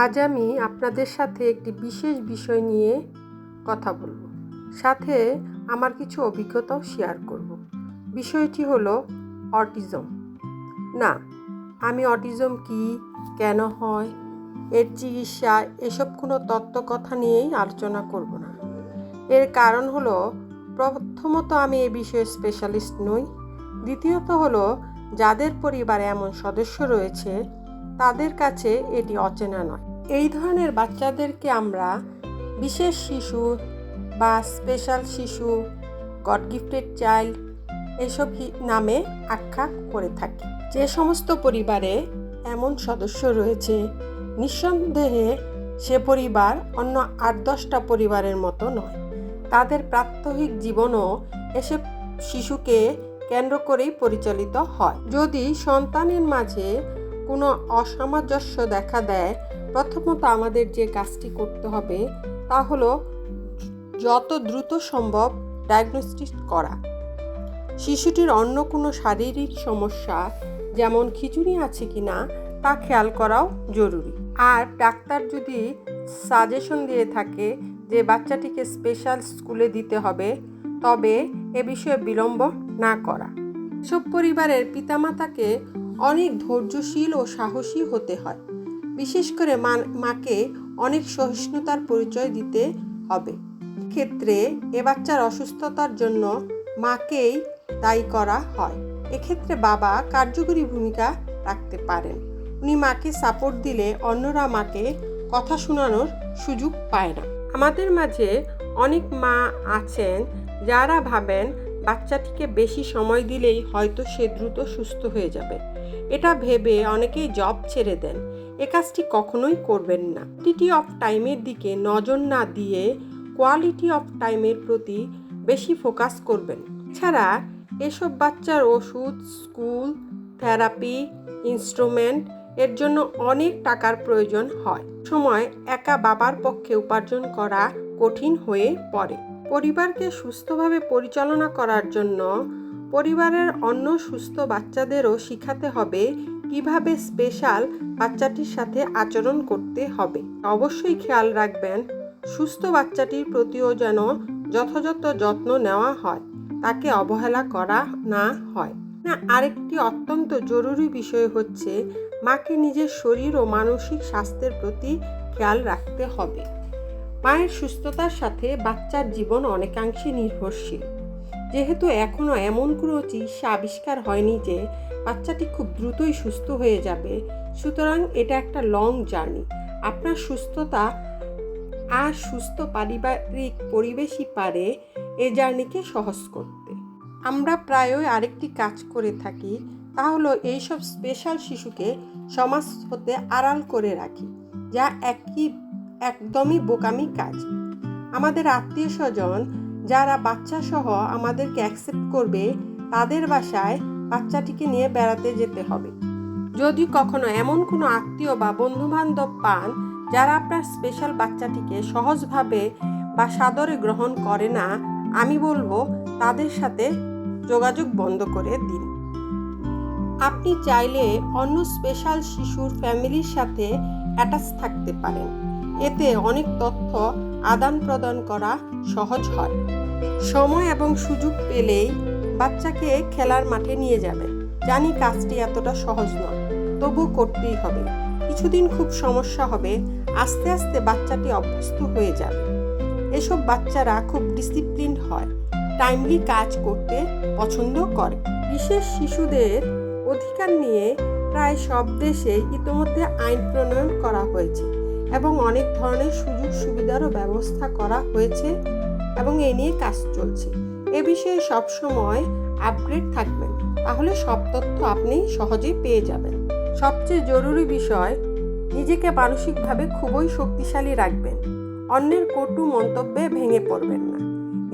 আজ আমি আপনাদের সাথে একটি বিশেষ বিষয় নিয়ে কথা বলবো, সাথে আমার কিছু অভিজ্ঞতাও শেয়ার করব। বিষয়টি হলো অটিজম। না, আমি অটিজম কি, কেন হয়, এর চিকিৎসা এসব কোনো তত্ত্ব কথা নিয়েই আলোচনা করব না। এর কারণ হলো, প্রথমত আমি এ বিষয়ে স্পেশালিস্ট নই। দ্বিতীয়ত হলো, যাদের পরিবারে এমন সদস্য রয়েছে তাদের কাছে এটি অচেনা নয়। এই ধরনের বাচ্চাদেরকে আমরা বিশেষ শিশু বা স্পেশাল শিশু, গড গিফটেড চাইল্ড এসব নামে আখ্যা করে থাকি। যে সমস্ত পরিবারে এমন সদস্য রয়েছে, নিঃসন্দেহে সে পরিবার অন্য 8-10টা পরিবারের মতো নয়। তাদের প্রাত্যহিক জীবনও এসব শিশুকে কেন্দ্র করেই পরিচালিত হয়। যদি সন্তানের মাঝে কোনো অসামঞ্জস্য দেখা দেয়, প্রথমত আমাদের যে কাজটি করতে হবে তা হলো যত দ্রুত সম্ভব ডায়াগনোস্টিস করা। শিশুটির অন্য কোনো শারীরিক সমস্যা যেমন খিঁচুনি আছে কিনা তা খেয়াল করাও জরুরি। আর ডাক্তার যদি সাজেশন দিয়ে থাকে যে বাচ্চাটিকে স্পেশাল স্কুলে দিতে হবে, তবে এ বিষয়ে বিলম্ব না করা। সব পরিবারের পিতামাতাকে অনেক ধৈর্যশীল ও সাহসী হতে হয়। বিশেষ করে মাকে অনেক সহিষ্ণুতার পরিচয় দিতে হবে। ক্ষেত্রে এ বাচ্চার অসুস্থতার জন্য মাকেই দায়ী করা হয়। এক্ষেত্রে বাবা কার্যকরী ভূমিকা রাখতে পারেন। উনি মাকে সাপোর্ট দিলে অন্যরা মাকে কথা শোনানোর সুযোগ পায় না। আমাদের মাঝে অনেক মা আছেন যারা ভাবেন বাচ্চাটিকে বেশি সময় দিলেই হয়তো সে দ্রুত সুস্থ হয়ে যাবে। এটা ভেবে অনেকেই জব ছেড়ে দেন। এ কাজটি কখনোই করবেন না। কোয়ান্টিটি অফ টাইমের দিকে নজর না দিয়ে কোয়ালিটি অফ টাইমের প্রতি বেশি ফোকাস করবেন। এছাড়া এসব বাচ্চার ওষুধ, স্কুল, থেরাপি, ইনস্ট্রুমেন্ট এর জন্য অনেক টাকার প্রয়োজন হয়। সময় একা বাবার পক্ষে উপার্জন করা কঠিন হয়ে পড়ে। পরিবারকে সুস্থভাবে পরিচালনা করার জন্য পরিবারের অন্য সুস্থ বাচ্চাদেরও শিখাতে হবে কিভাবে স্পেশাল বাচ্চাটির সাথে আচরণ করতে হবে। অবশ্যই খেয়াল রাখবেন সুস্থ বাচ্চাটির প্রতিও যেন যথাযথ যত্ন নেওয়া হয়, তাকে অবহেলা করা না হয়। আরেকটি অত্যন্ত জরুরি বিষয় হচ্ছে মাকে নিজের শরীর ও মানসিক স্বাস্থ্যের প্রতি খেয়াল রাখতে হবে। মায়ের সুস্থতার সাথে বাচ্চার জীবন অনেকাংশে নির্ভরশীল। যেহেতু এখনও এমন কোনো চিকিৎসা আবিষ্কার হয়নি যে বাচ্চাটি খুব দ্রুতই সুস্থ হয়ে যাবে, সুতরাং এটা একটা লং জার্নি। আপনার সুস্থতা আর সুস্থ পারিবারিক পরিবেশই পারে এই জার্নিকে সহজ করতে। আমরা প্রায়ই আরেকটি কাজ করে থাকি, তা হলো এইসব স্পেশাল শিশুকে সমাজ হতে আড়াল করে রাখি, যা একদমই বোকামি কাজ। আমাদের আত্মীয় স্বজন যারা বাচ্চা সহ আমাদেরকে অ্যাকসেপ্ট করবে, তাদের বাসায় বাচ্চাটিকে নিয়ে বেড়াতে যেতে হবে। যদি কখনো এমন কোনো আত্মীয় বা বন্ধুবান্ধব পান যারা আপনার স্পেশাল বাচ্চাটিকে সহজভাবে বা সাদরে গ্রহণ করে না, আমি বলবো তাদের সাথে যোগাযোগ বন্ধ করে দিন। আপনি চাইলে অন্য স্পেশাল শিশুর ফ্যামিলির সাথে অ্যাটাচ থাকতে পারেন। এতে অনেক তথ্য আদান প্রদান করা সহজ হয়। সময় এবং সুযোগ পেলেই বাচ্চাকে খেলার মাঠে নিয়ে যাবেন। জানি কাজটি এতটা সহজ নয়, তবু করতেই হবে। কিছুদিন খুব সমস্যা হবে, আস্তে আস্তে বাচ্চাটি অভ্যস্ত হয়ে যাবে। এসব বাচ্চারা খুব ডিসিপ্লিনড হয়, টাইমলি কাজ করতে পছন্দ করে। বিশেষ শিশুদের অধিকার নিয়ে প্রায় সব দেশে ইতোমধ্যে আইন প্রণয়ন করা হয়েছে এবং অনেক ধরনের সুযোগ সুবিধারও ব্যবস্থা করা হয়েছে এবং এ নিয়ে কাজ চলছে। এ বিষয়ে সবসময় আপগ্রেড থাকবেন, তাহলে সব তথ্য আপনি সহজেই পেয়ে যাবেন। সবচেয়ে জরুরি বিষয়, নিজেকে মানসিকভাবে খুবই শক্তিশালী রাখবেন। অন্যের কটু মন্তব্যে ভেঙে পড়বেন না।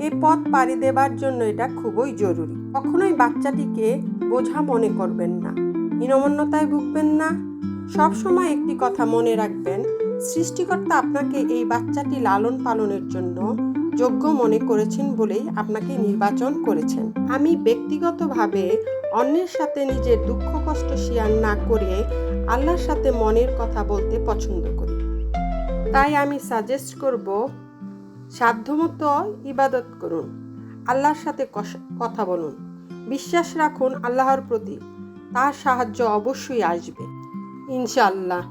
এই পথ পাড়ি দেবার জন্য এটা খুবই জরুরি। কখনোই বাচ্চাটিকে বোঝা মনে করবেন না, হীনমন্যতায় ভুগবেন না। সবসময় একটি কথা মনে রাখবেন, সৃষ্টিকর্তা আপনাকে এই বাচ্চাটি লালন পালনের জন্য যোগ্য মনে করেছেন বলেই আপনাকে নির্বাচন করেছেন। আমি ব্যক্তিগতভাবে অন্যের সাথে নিজের দুঃখ কষ্ট শেয়ার না করে আল্লাহর সাথে মনের কথা বলতে পছন্দ করি। তাই আমি সাজেস্ট করব, সাধ্যমতো ইবাদত করুন, আল্লাহর সাথে কথা বলুন, বিশ্বাস রাখুন আল্লাহর প্রতি, তার সাহায্য অবশ্যই আসবে ইনশাআল্লাহ।